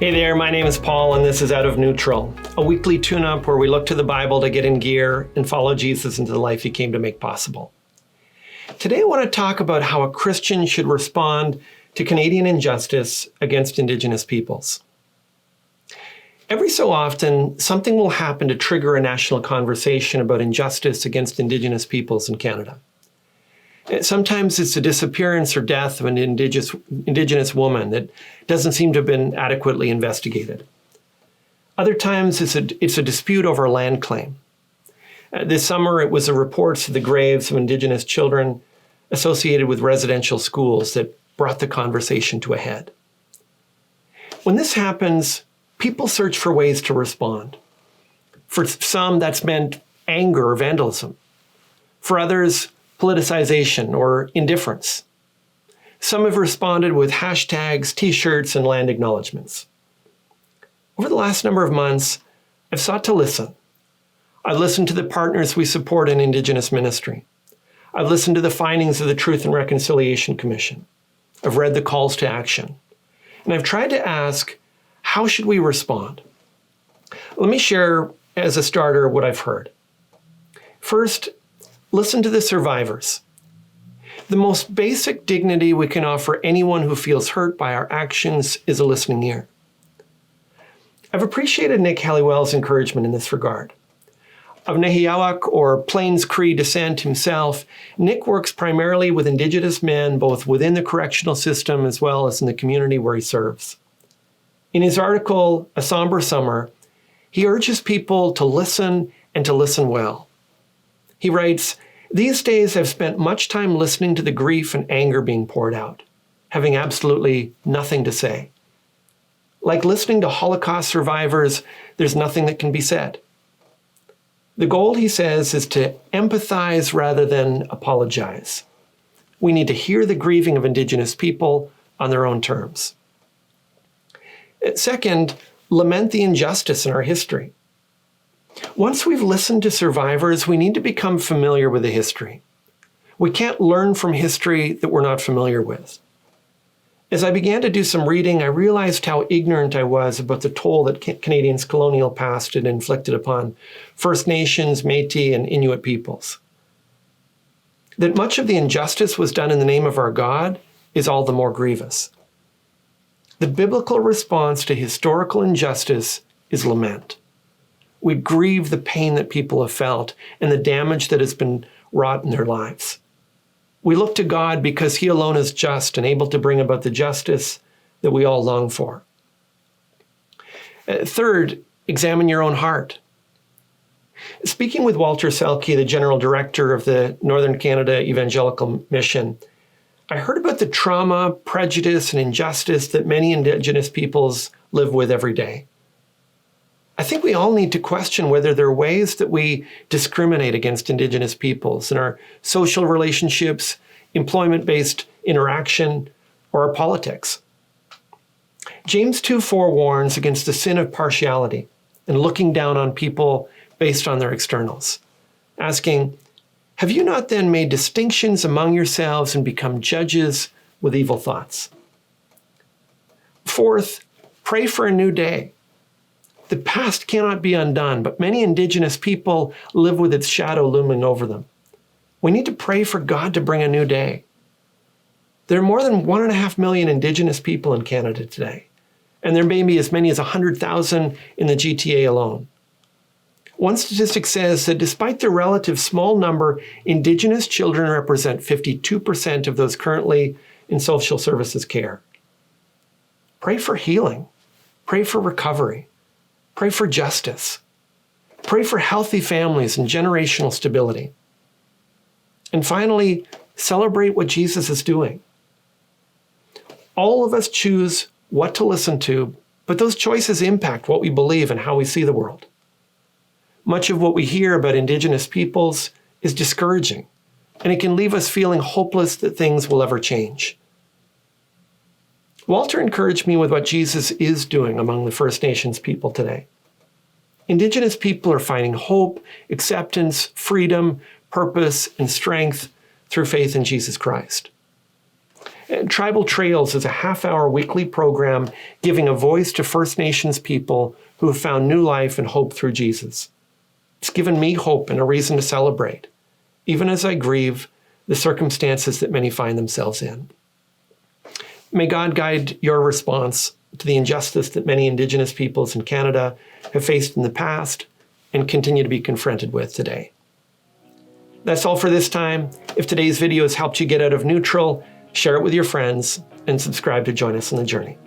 Hey there, my name is Paul, and this is Out of Neutral, a weekly tune-up where we look to the Bible to get in gear and follow Jesus into the life he came to make possible. Today I want to talk about how a Christian should respond to Canadian injustice against Indigenous peoples. Every so often, something will happen to trigger a national conversation about injustice against Indigenous peoples in Canada. Sometimes it's the disappearance or death of an Indigenous woman that doesn't seem to have been adequately investigated. Other times it's a dispute over a land claim. This summer it was the reports of the graves of Indigenous children associated with residential schools that brought the conversation to a head. When this happens, people search for ways to respond. For some, that's meant anger or vandalism. For others, politicization or indifference. Some have responded with hashtags, t-shirts, and land acknowledgements. Over the last number of months, I've sought to listen. I've listened to the partners we support in Indigenous ministry. I've listened to the findings of the Truth and Reconciliation Commission. I've read the calls to action. And I've tried to ask, how should we respond? Let me share, as a starter, what I've heard. First, listen to the survivors. The most basic dignity we can offer anyone who feels hurt by our actions is a listening ear. I've appreciated Nick Halliwell's encouragement in this regard. Of Nehiyawak or Plains Cree descent himself, Nick works primarily with Indigenous men both within the correctional system as well as in the community where he serves. In his article, A Somber Summer, he urges people to listen and to listen well. He writes, "These days I've spent much time listening to the grief and anger being poured out, having absolutely nothing to say. Like listening to Holocaust survivors, there's nothing that can be said." The goal, he says, is to empathize rather than apologize. We need to hear the grieving of Indigenous people on their own terms. Second, lament the injustice in our history. Once we've listened to survivors, we need to become familiar with the history. We can't learn from history that we're not familiar with. As I began to do some reading, I realized how ignorant I was about the toll that Canadians' colonial past had inflicted upon First Nations, Métis, and Inuit peoples. That much of the injustice was done in the name of our God is all the more grievous. The biblical response to historical injustice is lament. We grieve the pain that people have felt and the damage that has been wrought in their lives. We look to God because he alone is just and able to bring about the justice that we all long for. Third, examine your own heart. Speaking with Walter Selke, the General Director of the Northern Canada Evangelical Mission, I heard about the trauma, prejudice, and injustice that many Indigenous peoples live with every day. I think we all need to question whether there are ways that we discriminate against Indigenous peoples in our social relationships, employment-based interaction, or our politics. James 2:4 warns against the sin of partiality and looking down on people based on their externals, asking, "Have you not then made distinctions among yourselves and become judges with evil thoughts?" Fourth, pray for a new day. The past cannot be undone, but many Indigenous people live with its shadow looming over them. We need to pray for God to bring a new day. There are more than 1.5 million Indigenous people in Canada today, and there may be as many as 100,000 in the GTA alone. One statistic says that despite their relative small number, Indigenous children represent 52% of those currently in social services care. Pray for healing. Pray for recovery. Pray for justice. Pray for healthy families and generational stability. And finally, celebrate what Jesus is doing. All of us choose what to listen to, but those choices impact what we believe and how we see the world. Much of what we hear about Indigenous peoples is discouraging, and it can leave us feeling hopeless that things will ever change. Walter encouraged me with what Jesus is doing among the First Nations people today. Indigenous people are finding hope, acceptance, freedom, purpose, and strength through faith in Jesus Christ. Tribal Trails is a half-hour weekly program giving a voice to First Nations people who have found new life and hope through Jesus. It's given me hope and a reason to celebrate, even as I grieve the circumstances that many find themselves in. May God guide your response to the injustice that many Indigenous peoples in Canada have faced in the past and continue to be confronted with today. That's all for this time. If today's video has helped you get out of neutral, share it with your friends and subscribe to join us on the journey.